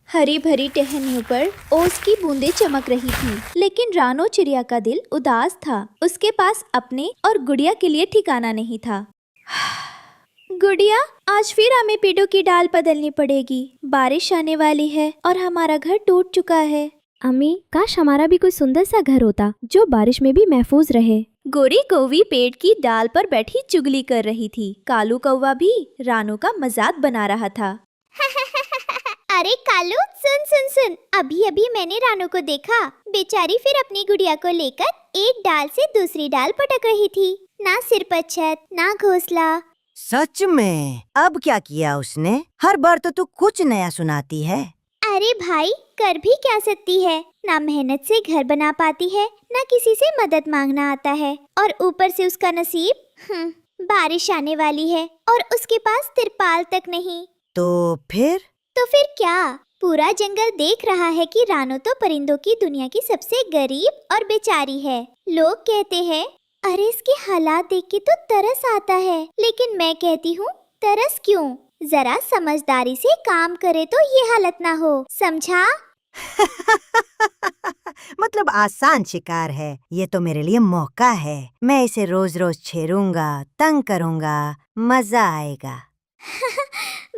हरी भरी टहनियों पर ओस की बूंदें चमक रही थी, लेकिन रानो चिड़िया का दिल उदास था। उसके पास अपने और गुड़िया के लिए ठिकाना नहीं था। गुड़िया, आज फिर हमें पेड़ों की डाल बदलनी पड़ेगी। बारिश आने वाली है और हमारा घर टूट चुका है। अम्मी, काश हमारा भी कोई सुंदर सा घर होता जो बारिश में भी महफूज रहे। गोरी कौवी पेड़ की डाल पर बैठी चुगली कर रही थी। कालू कौवा भी रानो का मजाक बना रहा था। अरे कालू, सुन सुन सुन, अभी अभी मैंने रानो को देखा। बेचारी फिर अपनी गुड़िया को लेकर एक डाल से दूसरी डाल पटक रही थी। ना सिर पर छत, ना घोंसला। सच में? अब क्या किया उसने? हर बार तो तू कुछ नया सुनाती है। अरे भाई, कर भी क्या सकती है। ना मेहनत से घर बना पाती है, ना किसी से मदद मांगना आता है, और ऊपर से उसका नसीब बारिश आने वाली है और उसके पास तिरपाल तक नहीं। तो फिर क्या? पूरा जंगल देख रहा है कि रानो तो परिंदों की दुनिया की सबसे गरीब और बेचारी है। लोग कहते हैं, अरे इसके हालात देख के तो तरस आता है, लेकिन मैं कहती हूँ, तरस क्यों? जरा समझदारी से काम करे तो ये हालत ना हो, समझा? मतलब आसान शिकार है। ये तो मेरे लिए मौका है। मैं इसे रोज रोज छेड़ूंगा, तंग करूंगा, मजा आएगा।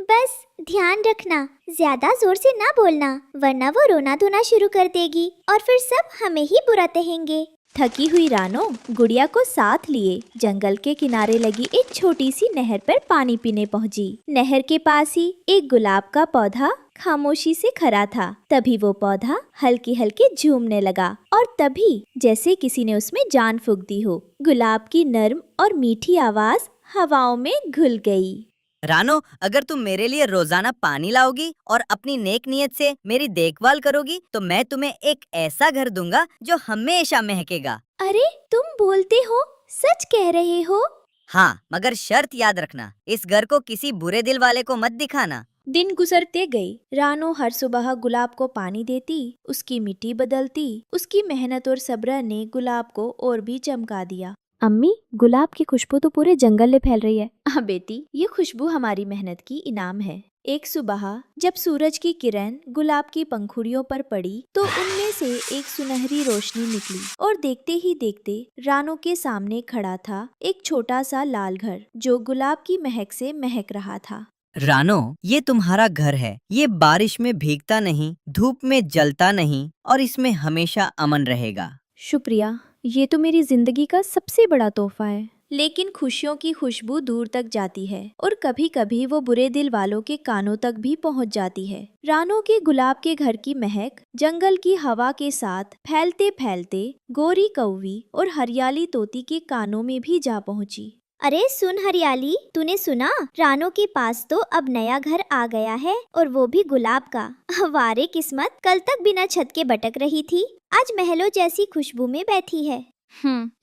बस ध्यान रखना, ज्यादा जोर से ना बोलना, वरना वो रोना धोना शुरू कर देगी और फिर सब हमें ही बुरा कहेंगे। थकी हुई रानो गुड़िया को साथ लिए जंगल के किनारे लगी एक छोटी सी नहर पर पानी पीने पहुंची। नहर के पास ही एक गुलाब का पौधा खामोशी से खड़ा था। तभी वो पौधा हल्के हल्के झूमने लगा और तभी जैसे किसी ने उसमें जान फूंक दी हो। गुलाब की नर्म और मीठी आवाज हवाओं में घुल गई। रानो, अगर तुम मेरे लिए रोजाना पानी लाओगी और अपनी नेक नियत से मेरी देखभाल करोगी तो मैं तुम्हें एक ऐसा घर दूंगा जो हमेशा महकेगा। अरे तुम बोलते हो? सच कह रहे हो? हाँ, मगर शर्त याद रखना, इस घर को किसी बुरे दिल वाले को मत दिखाना। दिन गुजरते गए। रानो हर सुबह गुलाब को पानी देती, उसकी मिट्टी बदलती। उसकी मेहनत और सब्र ने गुलाब को और भी चमका दिया। अम्मी, गुलाब की खुशबू तो पूरे जंगल में फैल रही है। हाँ बेटी, ये खुशबू हमारी मेहनत की इनाम है। एक सुबह जब सूरज की किरण गुलाब की पंखुड़ियों पर पड़ी तो उनमें से एक सुनहरी रोशनी निकली और देखते ही देखते रानो के सामने खड़ा था एक छोटा सा लाल घर जो गुलाब की महक से महक रहा था। रानो, ये तुम्हारा घर है। ये बारिश में भीगता नहीं, धूप में जलता नहीं और इसमें हमेशा अमन रहेगा। शुक्रिया, ये तो मेरी जिंदगी का सबसे बड़ा तोहफा है। लेकिन खुशियों की खुशबू दूर तक जाती है और कभी कभी वो बुरे दिल वालों के कानों तक भी पहुंच जाती है। रानो के गुलाब के घर की महक जंगल की हवा के साथ फैलते फैलते गोरी कौवी और हरियाली तोती के कानों में भी जा पहुंची। अरे सुन हरियाली, तूने सुना? रानो के पास तो अब नया घर आ गया है और वो भी गुलाब का। वारे किस्मत, कल तक बिना छत के भटक रही थी, आज महलों जैसी खुशबू में बैठी है।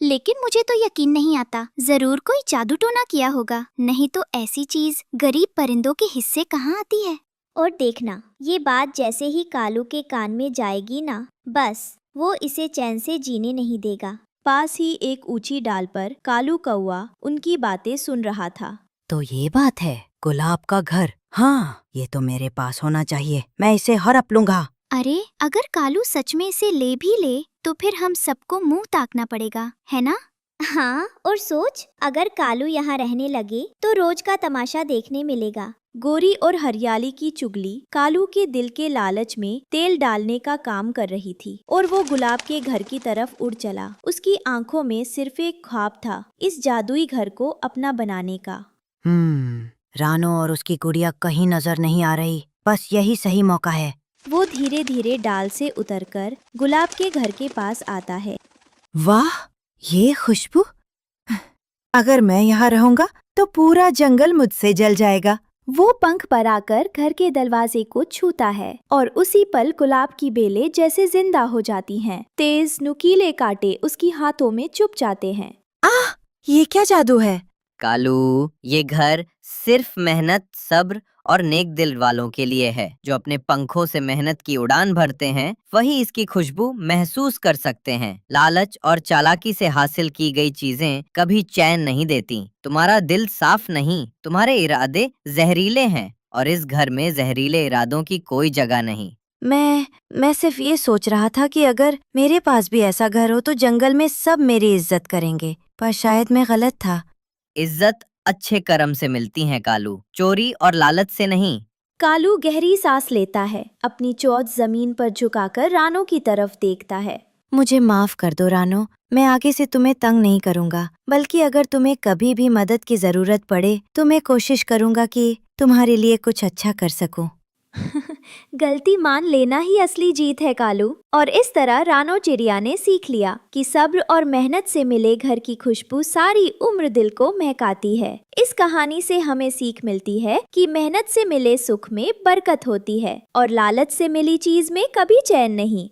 लेकिन मुझे तो यकीन नहीं आता। जरूर कोई जादू टोना किया होगा, नहीं तो ऐसी चीज गरीब परिंदों के हिस्से कहाँ आती है। और देखना, ये बात जैसे ही कालू के कान में जाएगी ना, बस वो इसे चैन से जीने नहीं देगा। पास ही एक ऊंची डाल पर कालू कौवा उनकी बातें सुन रहा था। तो ये बात है, गुलाब का घर। हाँ, ये तो मेरे पास होना चाहिए। मैं इसे हड़प लूंगा। अरे अगर कालू सच में इसे ले भी ले तो फिर हम सबको मुंह ताकना पड़ेगा, है ना? हाँ, और सोच, अगर कालू यहाँ रहने लगे तो रोज का तमाशा देखने मिलेगा। गोरी और हरियाली की चुगली कालू के दिल के लालच में तेल डालने का काम कर रही थी और वो गुलाब के घर की तरफ उड़ चला। उसकी आंखों में सिर्फ एक ख्वाब था, इस जादुई घर को अपना बनाने का। रानो और उसकी गुड़िया कहीं नजर नहीं आ रही। बस यही सही मौका है। वो धीरे धीरे डाल से उतरकर गुलाब के घर के पास आता है। वाह, ये खुशबू! अगर मैं यहाँ रहूंगा तो पूरा जंगल मुझसे जल जाएगा। वो पंख फैलाकर घर के दरवाजे को छूता है और उसी पल गुलाब की बेलें जैसे जिंदा हो जाती हैं। तेज नुकीले कांटे उसकी हाथों में चुभ जाते हैं। आह, ये क्या जादू है? कालू, ये घर सिर्फ मेहनत, सब्र और नेक दिल वालों के लिए है। जो अपने पंखों से मेहनत की उड़ान भरते हैं वही इसकी खुशबू महसूस कर सकते हैं। लालच और चालाकी से हासिल की गई चीजें कभी चैन नहीं देती। तुम्हारा दिल साफ नहीं, तुम्हारे इरादे जहरीले हैं। और इस घर में जहरीले इरादों की कोई जगह नहीं। मैं सिर्फ ये सोच रहा था कि अगर मेरे पास भी ऐसा घर हो तो जंगल में सब मेरी इज्जत करेंगे, पर शायद मैं गलत था। इज्जत अच्छे कर्म से मिलती है कालू, चोरी और लालच से नहीं। कालू गहरी सांस लेता है, अपनी चोंच जमीन पर झुकाकर रानो की तरफ देखता है। मुझे माफ कर दो रानो, मैं आगे से तुम्हें तंग नहीं करूंगा, बल्कि अगर तुम्हें कभी भी मदद की जरूरत पड़े तो मैं कोशिश करूंगा कि तुम्हारे लिए कुछ अच्छा कर सकूं। गलती मान लेना ही असली जीत है कालू। और इस तरह रानो चिड़िया ने सीख लिया कि सब्र और मेहनत से मिले घर की खुशबू सारी उम्र दिल को महकाती है। इस कहानी से हमें सीख मिलती है कि मेहनत से मिले सुख में बरकत होती है और लालच से मिली चीज में कभी चैन नहीं।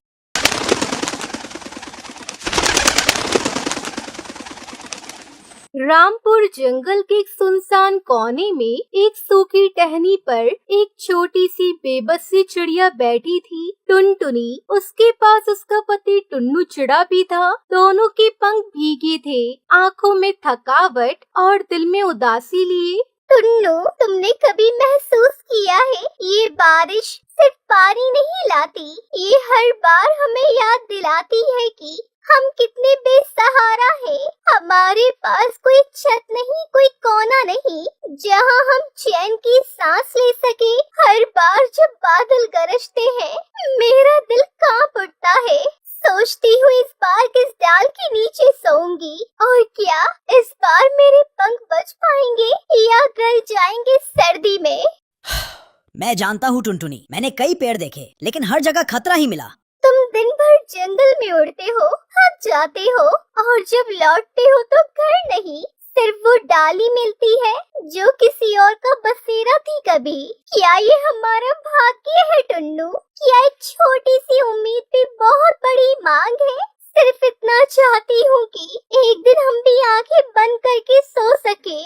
रामपुर जंगल के एक सुनसान कोने में एक सूखी टहनी पर एक छोटी सी बेबस सी चिड़िया बैठी थी, टुनटुनी। उसके पास उसका पति टुन्नू चिड़ा भी था। दोनों के पंख भीगे थे, आंखों में थकावट और दिल में उदासी लिए। टुन्नू, तुमने कभी महसूस किया है ये बारिश सिर्फ पानी नहीं लाती, ये हर बार हमें याद दिलाती है कि हम कितने बेसहारा हैं। हमारे पास कोई छत नहीं, कोई कोना नहीं जहां हम चैन की सांस ले सके। हर बार जब बादल गरजते हैं मेरा दिल कांप उठता है। सोचती हूँ इस बार किस डाल के नीचे सोऊंगी, और क्या इस बार मेरे पंख बच पाएंगे या गल जाएंगे सर्दी में। मैं जानता हूँ टुनटुनी, मैंने कई पेड़ देखे लेकिन हर जगह खतरा ही मिला। तुम दिन भर जंगल में उड़ते हो, थक जाते हो, और जब लौटते हो तो घर नहीं, सिर्फ वो डाली मिलती है जो किसी और का बसेरा थी कभी। क्या ये हमारा भाग्य है टुन्नू? क्या एक छोटी सी उम्मीद भी बहुत बड़ी मांग है? सिर्फ इतना चाहती हूँ कि एक दिन हम भी आंखें बंद करके सो सके,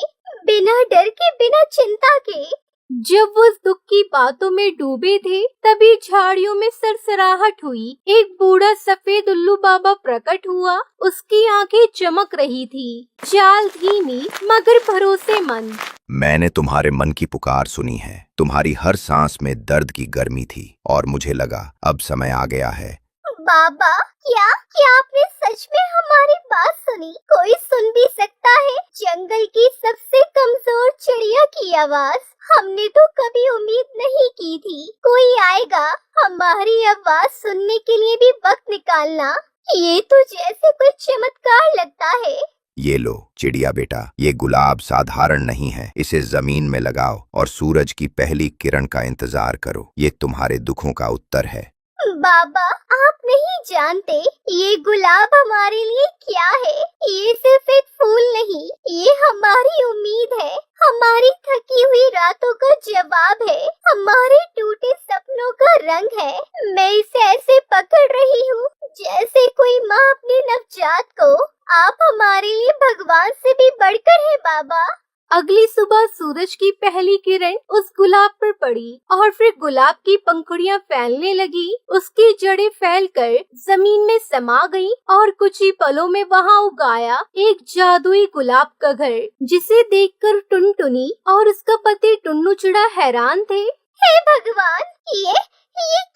बिना डर के, बिना चिंता के। जब वो उस दुख की बातों में डूबे थे तभी झाड़ियों में सरसराहट हुई। एक बूढ़ा सफेद उल्लू बाबा प्रकट हुआ। उसकी आंखें चमक रही थी, चाल धीमी मगर भरोसेमंद। मैंने तुम्हारे मन की पुकार सुनी है। तुम्हारी हर सांस में दर्द की गर्मी थी और मुझे लगा अब समय आ गया है। बाबा, क्या आपने सच में हमारी बात सुनी? कोई सुन भी सकता है जंगल की सबसे कमजोर चिड़िया की आवाज। हमने तो कभी उम्मीद नहीं की थी कोई आएगा हमारी आवाज सुनने के लिए भी वक्त निकालना। ये तो जैसे कोई चमत्कार लगता है। ये लो चिड़िया बेटा, ये गुलाब साधारण नहीं है। इसे जमीन में लगाओ और सूरज की पहली किरण का इंतजार करो। ये तुम्हारे दुखों का उत्तर है। बाबा, आप नहीं जानते ये गुलाब हमारे लिए क्या है। ये सिर्फ एक फूल नहीं, ये हमारी उम्मीद है, हमारी थकी हुई रातों का जवाब है, हमारे टूटे सपनों का रंग है। मैं इसे ऐसे पकड़ रही हूँ जैसे कोई माँ अपने नवजात को। आप हमारे लिए भगवान से भी बढ़कर है बाबा। अगली सुबह सूरज की पहली किरण उस गुलाब पर पड़ी और फिर गुलाब की पंखुड़ियां फैलने लगी। उसकी जड़ें फैलकर जमीन में समा गईं और कुछ ही पलों में वहां उगाया एक जादुई गुलाब का घर, जिसे देखकर टुनटुनी और उसका पति टुन्नू चिड़ा हैरान थे। हे भगवान, ये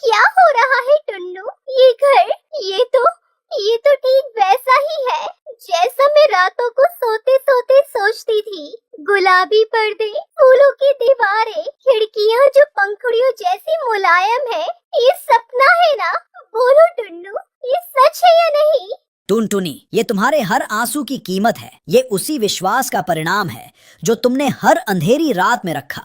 क्या हो रहा है टुन्नू? ये घर, ये तो ठीक वैसा ही है जैसा मैं रातों को सोते सोते सोचती थी। गुलाबी पर्दे, फूलों की दीवारें, खिड़कियां जो पंखुड़ियों जैसी मुलायम है। ये सपना है ना? बोलो टुन्नू, ये सच है या नहीं? टुनटुनी, ये तुम्हारे हर आंसू की कीमत है। ये उसी विश्वास का परिणाम है जो तुमने हर अंधेरी रात में रखा।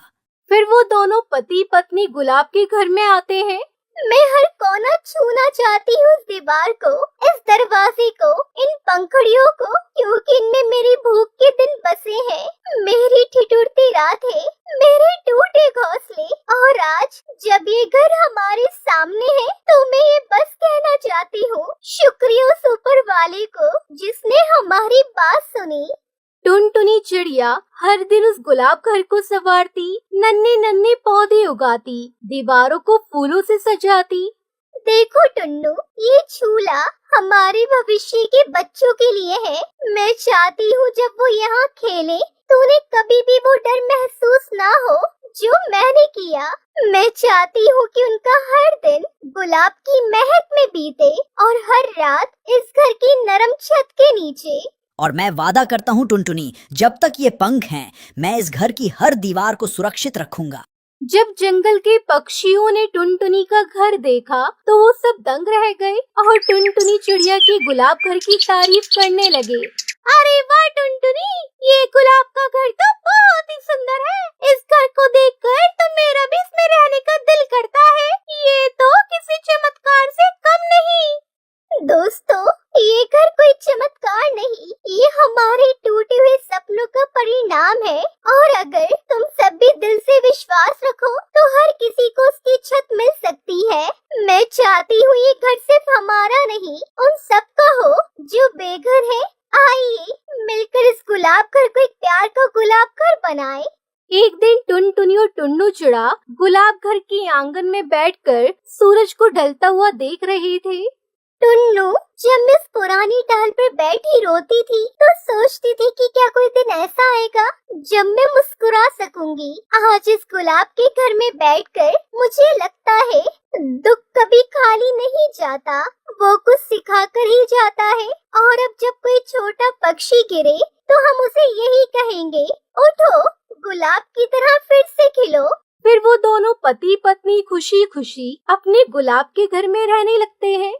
फिर वो दोनों पति पत्नी गुलाब के घर में आते हैं। मैं हर कोना छूना चाहती हूँ इस दीवार को, इस दरवाजे को, इन पंखुड़ियों को, क्योंकि इनमें मेरी भूख के दिन बसे हैं, मेरी ठिठुरती रातें, मेरे टूटे घोंसले। और आज जब ये घर हमारे सामने है तो मैं ये बस कहना चाहती हूँ, शुक्रिया उस ऊपर वाले को जिसने हमारी बात सुनी। टुनटुनी चिड़िया हर दिन उस गुलाब घर को संवारती, नन्हे नन्हे पौधे उगाती, दीवारों को फूलों से सजाती। देखो टुन्नू, ये झूला हमारे भविष्य के बच्चों के लिए है। मैं चाहती हूँ जब वो यहाँ खेले तूने कभी भी वो डर महसूस ना हो जो मैंने किया। मैं चाहती हूँ कि उनका हर दिन गुलाब की महक में बीते और हर रात इस घर की नरम छत के नीचे। और मैं वादा करता हूँ टुनटुनी, जब तक ये पंख हैं, मैं इस घर की हर दीवार को सुरक्षित रखूंगा। जब जंगल के पक्षियों ने टुनटुनी का घर देखा तो वो सब दंग रह गए और टुनटुनी चिड़िया के गुलाब घर की तारीफ करने लगे। अरे वाह टुनटुनी, ये गुलाब का घर तो बहुत ही सुंदर है। इस घर को देखकर तो मेरा भी इसमें रहने का दिल करता है। ये तो किसी चमत्कार से कम नहीं। दोस्तों, ये घर कोई चमत्कार नहीं, ये हमारे टूटे हुए सपनों का परिणाम है। और अगर तुम सब भी दिल से विश्वास रखो तो हर किसी को उसकी छत मिल सकती है। मैं चाहती हूँ ये घर सिर्फ हमारा नहीं, उन सबका हो जो बेघर है। आइए मिलकर इस गुलाब घर को एक प्यार का गुलाब घर बनाएं। एक दिन टुनटुनी और टुन्नू चिड़ा गुलाब घर के आंगन में बैठकर सूरज को ढलता हुआ देख रहे थे। टुन्नू, जब मैं इस पुरानी टहल पर बैठी रोती थी तो सोचती थी कि क्या कोई दिन ऐसा आएगा जब मैं मुस्कुरा सकूंगी। आज इस गुलाब के घर में बैठकर मुझे लगता है दुख कभी खाली नहीं जाता, वो कुछ सिखा कर ही जाता है। और अब जब कोई छोटा पक्षी गिरे तो हम उसे यही कहेंगे, उठो गुलाब की तरह फिर से खिलो। फिर वो दोनों पति पत्नी खुशी खुशी अपने गुलाब के घर में रहने लगते हैं।